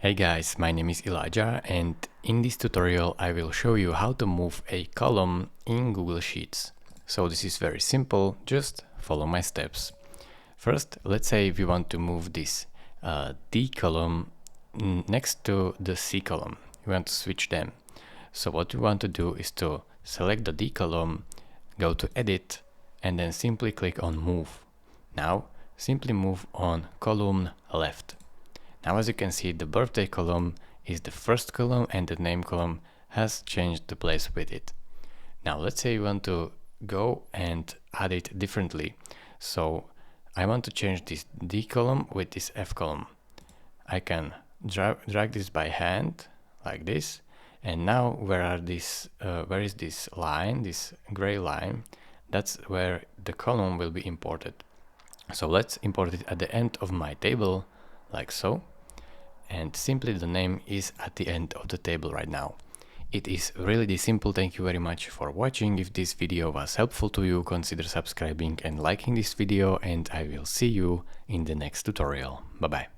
Hey guys, my name is Elijah, and in this tutorial I will show you how to move a column in Google Sheets. So this is very simple, just follow my steps. First, let's say we want to move this D column next to the C column. We want to switch them. So what we want to do is to select the D column, go to Edit, and then simply click on Move. Now, simply move on column left. Now, as you can see, the birthday column is the first column and the name column has changed the place with it. Now, let's say you want to go and add it differently. So I want to change this D column with this F column. I can drag this by hand like this. And now where is this line, this gray line? That's where the column will be imported. So let's import it at the end of my table, like so. And simply the name is at the end of the table right now. It is really this simple. Thank you very much for watching. If this video was helpful to you, consider subscribing and liking this video, and I will see you in the next tutorial. Bye bye.